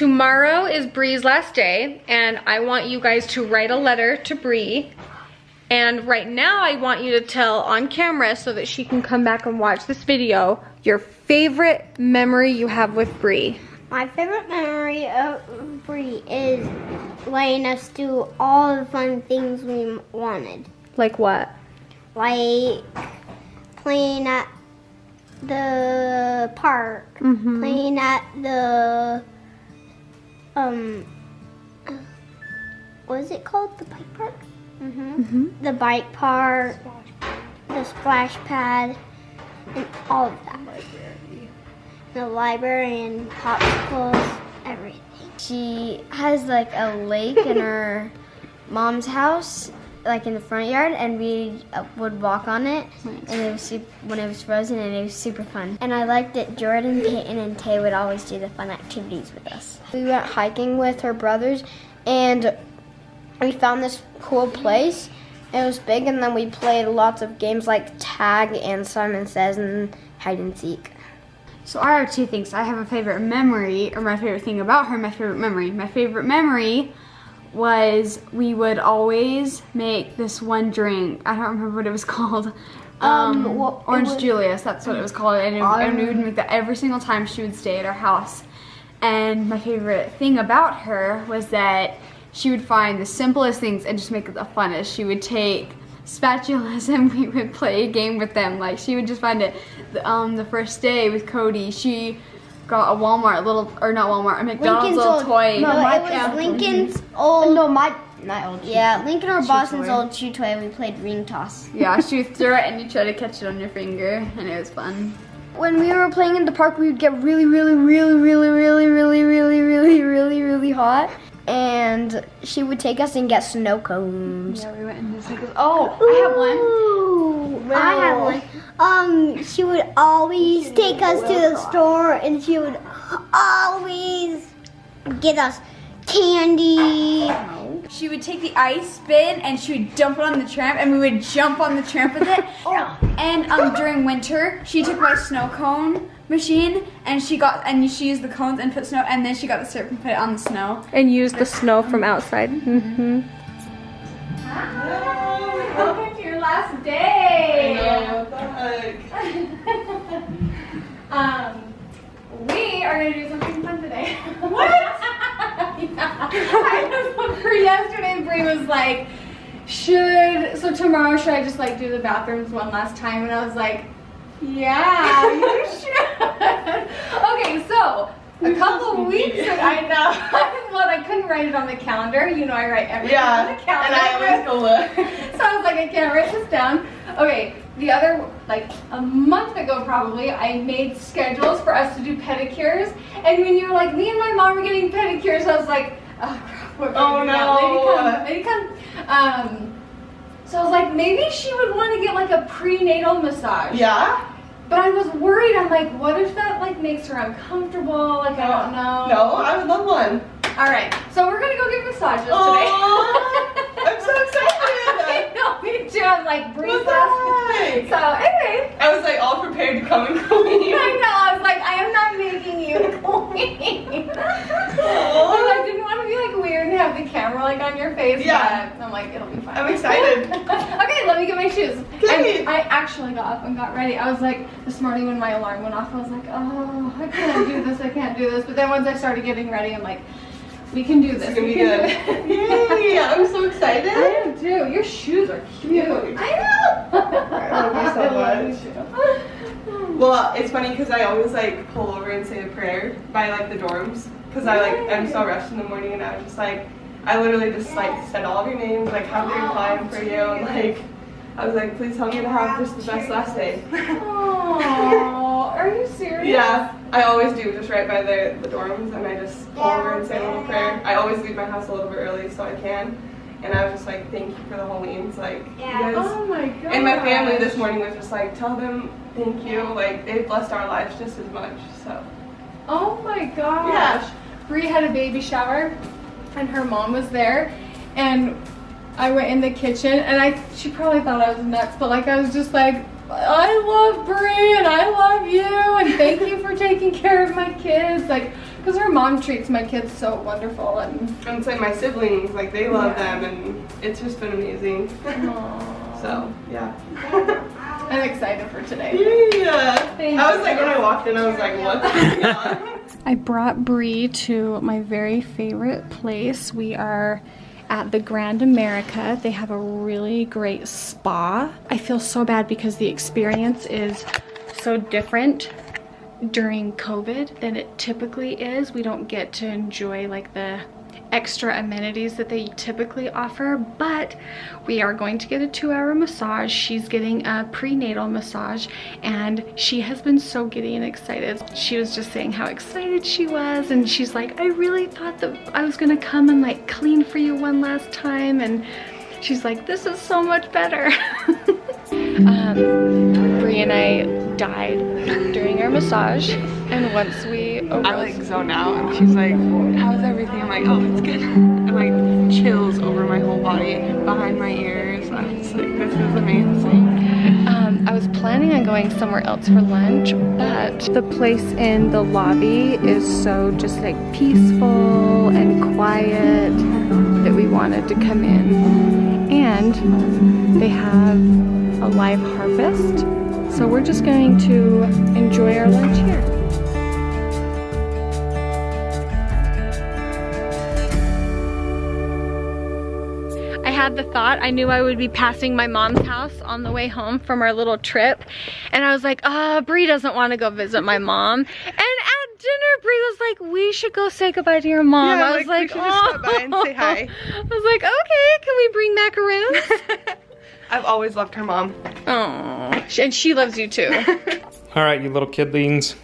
tomorrow is Bri's last day, and I want you guys to write a letter to Bri. And right now I want you to tell on camera so that she can come back and watch this video your favorite memory you have with Bri. My favorite memory of Bri is letting us do all the fun things we wanted. Like what? Like playing at the park, playing at the, what is it called? The bike park? The bike park, the splash pad, and all of that. The library and popsicles, everything. She has like a lake in her mom's house, like in the front yard, and we would walk on it, and it was when it was frozen, and it was super fun. And I liked that Jordan, Peyton, and Tay would always do the fun activities with us. We went hiking with her brothers, and we found this cool place. It was big, and then we played lots of games like tag and Simon Says and hide and seek. So I have two things. I have a favorite memory, or my favorite thing about her, my favorite memory. My favorite memory was we would always make this one drink. I don't remember what it was called. Orange Julius, that's what it was called. And we would make that every single time she would stay at our house. And my favorite thing about her was that she would find the simplest things and just make it the funnest. She would take spatulas and we would play a game with them. Like she would just find it. The first day with Cody, she got a McDonald's little toy. No, it was Lincoln's old. No, my old. Yeah, Lincoln or Boston's old chew toy. We played ring toss. Yeah, she would throw it and you try to catch it on your finger, and it was fun. When we were playing in the park, we would get really hot, and she would take us and get snow cones. Yeah, we went in the cycles. Oh, I have one. I have one. She would always take us to the store, and she would always get us candy. She would take the ice bin and she would dump it on the tramp, and we would jump on the tramp with it. And during winter, she took my snow cone machine and she used the cones and put snow, and then she got the syrup and put it on the snow. And use the snow from outside. Hi, welcome to your last day. What the heck? We are gonna do something fun today. What? Yeah. I was for yesterday. Bri was like, tomorrow should I just like do the bathrooms one last time? And I was like, yeah, you should. Okay, so a couple weeks ago, I know. Well, I couldn't write it on the calendar. You know, I write everything on the calendar. And I always go look. So I was like, I can't write this down. Okay, the other, like a month ago probably, I made schedules for us to do pedicures. And when you were like, me and my mom were getting pedicures, I was like, oh crap, what Oh no. Lady come. So I was like, maybe she would want to get like a prenatal massage. Yeah? But I was worried. I'm like, what if that like makes her uncomfortable? Like, I don't know. No, I would love one. All right, so we're gonna go get massages today. I'm so excited. I know, me too. I'm like, Bri's What the last. heck? So anyway, I was like all prepared to come and clean. I know. I was like, I am not making you clean. I didn't want to be like weird and have the camera like on your face. Yeah. But I'm like, it'll be fine. I'm excited. Okay, let me get my shoes. Okay. And I actually got up and got ready. I was like, this morning when my alarm went off, I was like, oh, I can't do this. I can't do this. But then once I started getting ready, I'm like, we can do this. It's gonna be good. Yay! I'm so excited. I am too. Your shoes are cute. I know. I love you so much. Well, it's funny because I always like pull over and say a prayer by like the dorms because I'm so rushed in the morning, and I was just like, I literally just like said all of your names, like how they're flying for you, and like I was like, please help me to have just the best last day. Aww, are you serious? Yeah, I always do, just right by the dorms, and I just pull over and say a little prayer. I always leave my house a little bit early so I can. And I was just like, thank you for the Hoelleins. Like, you guys. Oh my god. And my family this morning was just like, tell them thank you. Like, they blessed our lives just as much, so. Oh my gosh. Yeah. Bree had a baby shower and her mom was there, and I went in the kitchen and she probably thought I was nuts, but like I was just like, I love Bri and I love you and thank you for taking care of my kids. Like Because her mom treats my kids so wonderful and And so my siblings, like they love them, and it's just been amazing. So yeah. I'm excited for today. Yeah. I was like, when I walked in, I was like, what's going on? I brought Bree to my very favorite place. We are at the Grand America. They have a really great spa. I feel so bad because the experience is so different during COVID than it typically is. We don't get to enjoy like the extra amenities that they typically offer, but we are going to get a 2-hour massage. She's getting a prenatal massage and she has been so giddy and excited. She was just saying how excited she was, and she's like, I really thought that I was gonna come and like clean for you one last time, and she's like, this is so much better. Bree and I died during our massage, and once we arose, I like zone out, and she's like, how's everything? I'm like, oh, it's good. And like chills over my whole body, behind my ears. I'm just like, this is amazing. I was planning on going somewhere else for lunch, but the place in the lobby is so just like peaceful and quiet that we wanted to come in. And they have a live harvest, so we're just going to enjoy our lunch here. I had the thought, I knew I would be passing my mom's house on the way home from our little trip, and I was like, Bree doesn't want to go visit my mom. And at dinner, Bree was like, we should go say goodbye to your mom. Yeah, I was like, we should just stop by and say hi. I was like, okay, can we bring macaroons? I've always loved her mom. Oh, and she loves you too. All right, you little kidlings.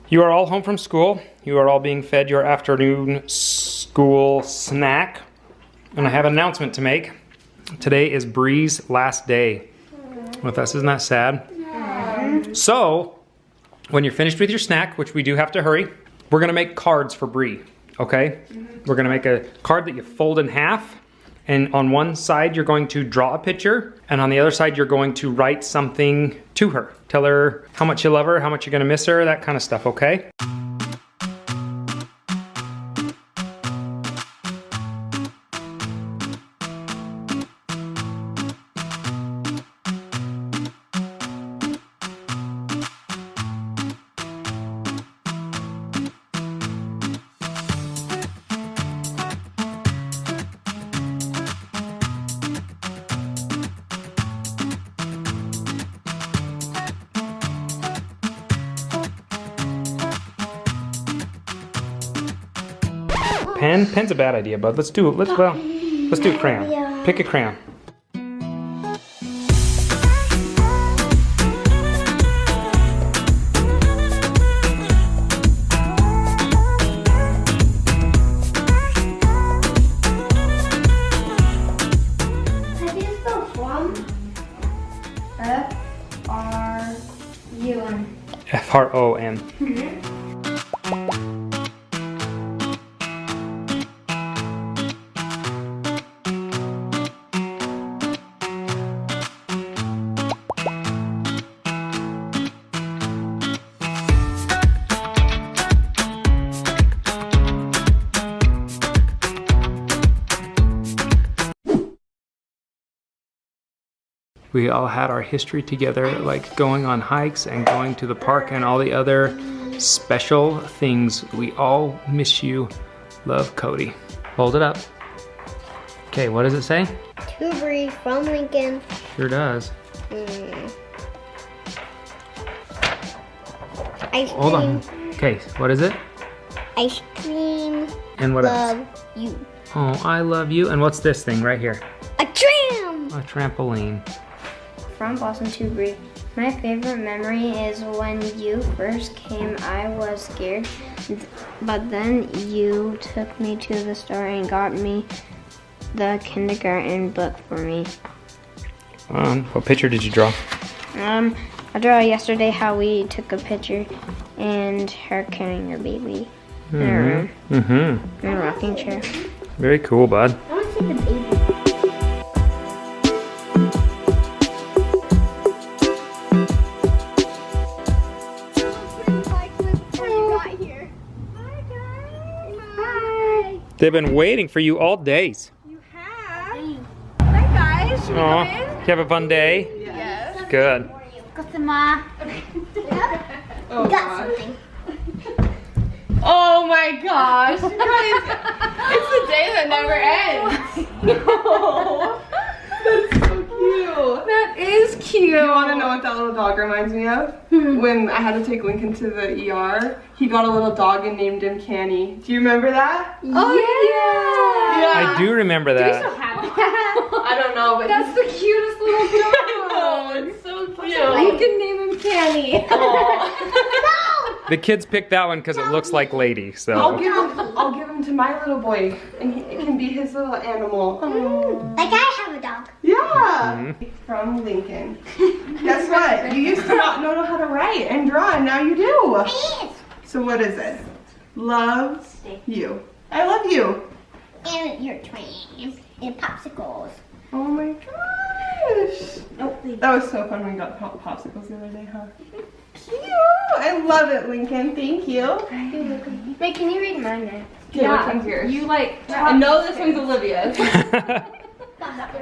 You are all home from school. You are all being fed your afternoon school snack. And I have an announcement to make. Today is Bree's last day with us. Isn't that sad? So, when you're finished with your snack, which we do have to hurry, we're gonna make cards for Bree, okay? We're gonna make a card that you fold in half, and on one side you're going to draw a picture, and on the other side you're going to write something to her. Tell her how much you love her, how much you're gonna miss her, that kind of stuff, okay? Pen's a bad idea, bud. Let's do it. Let's do a crayon. Pick a crayon. How do you spell from? F-R-U-N. F-R-O-N. We all had our history together, like going on hikes and going to the park and all the other special things. We all miss you. Love, Cody. Hold it up. Okay, what does it say? To Bree from Lincoln. Sure does. Ice Hold on. cream. Okay, what is it? Ice cream. And what else? Love you. Oh, I love you. And what's this thing right here? A tram. A trampoline. From Boston to Brie. My favorite memory is when you first came. I was scared, but then you took me to the store and got me the kindergarten book for me. What picture did you draw? I drew yesterday how we took a picture and her carrying her baby in her room in a rocking chair. Very cool, bud. I want to see the baby. They've been waiting for you all days. You have. Hi guys. Should we Aw, come in? you have a fun day? Yes. Good. Customer. Oh, Got gosh. something. Oh my gosh, you guys, it's the day that never ends. Oh, that's so cute. That is cute. You want to know what that little dog reminds me of? When I had to take Lincoln to the ER, he got a little dog and named him Canny. Do you remember that? Oh yeah. I do remember that. I don't know, but That's the cutest little dog. oh, it's so cute. You can name him Canny. The kids picked that one because it looks like Lady, I'll so. give him to my little boy, and it can be his little animal. Like I have a dog. Yeah. From Lincoln. Guess what? You used to not know how to write and draw, and now you do. So what is it? Love you. I love you. And your twins and popsicles. Oh my gosh. That was so fun when we got popsicles the other day, huh? Cute. I love it, Lincoln. Thank you. Wait, can you read mine then? Okay, which one's yours? You like. I know this one's Olivia's.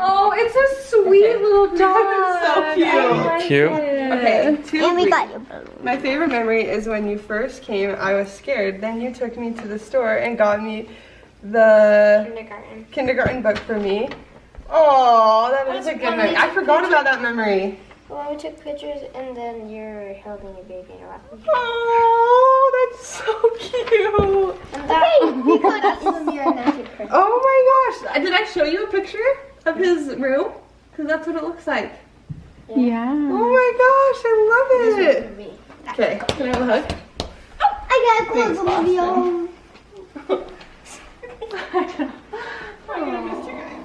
Oh, it's a sweet little dog. So cute. I like Cute. it. Okay, And we got your balloon. My favorite memory is when you first came, I was scared. Then you took me to the store and got me the kindergarten book for me. Oh, that is a good memory. I forgot about that memory. Well, we took pictures and then you're holding your baby in your lap. Oh, that's so cute. Oh my gosh. Did I show you a picture of his room? Because that's what it looks like. Yeah. Oh my gosh, I love it. Okay, can I have a hug? I got a Thanks, close video. I'm gonna miss you guys.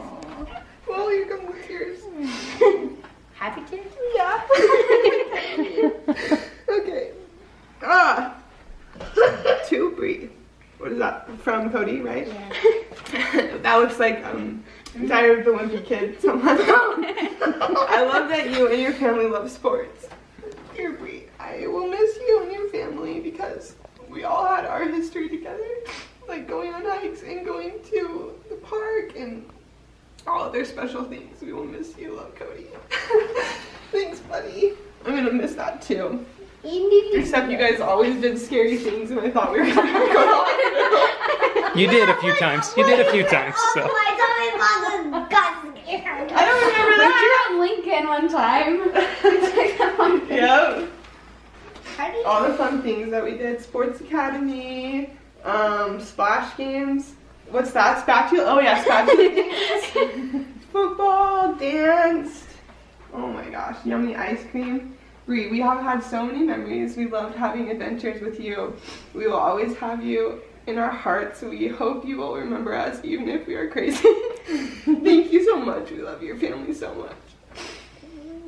Well, here come the tears. Happy tears? Yeah. Okay. To Bris. What is that? From Cody, right? Yeah. That looks like Diary of the Wimpy Kid. I love that you and your family love sports. Dear Bris, I will miss you and your family because we all had our history together. Like going on hikes and going to the park and all other special things. We will miss you. Love, Cody. Thanks, buddy. I'm gonna miss that too. Except you guys always did scary things and I thought we were gonna go to the hospital. You did a few times. You did a few times, so. I I don't remember that. We were at Lincoln one time. Yep. All the fun things that we did. Sports Academy, splash games. What's that? Spatula? Oh yeah, spatula games. Football, danced. Oh my gosh, yummy ice cream. We have had so many memories. We loved having adventures with you. We will always have you in our hearts. We hope you will remember us even if we are crazy. Thank you so much. We love your family so much.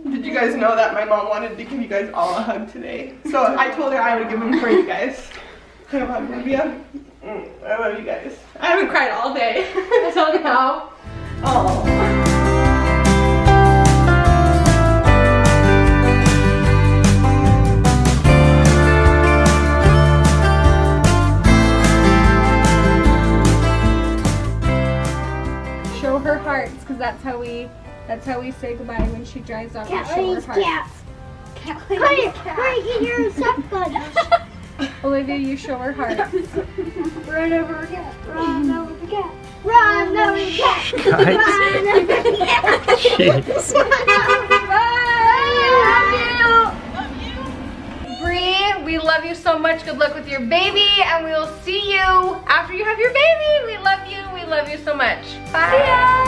Did you guys know that my mom wanted to give you guys all a hug today? So I told her I would give them for you guys. Can I hug Olivia? I love you guys. I haven't cried all day until now. Oh. Show her hearts, because that's how we say goodbye when she drives off. We show her hearts. Hurry, get your soft buddies. Olivia, you show her hearts. Run over the cat. Run over the cat. Run over the cat. Guys. Run over the cat. Jeez. Bri, we love you so much. Good luck with your baby, and we will see you after you have your baby. We love you. We love you so much. Bye. See ya.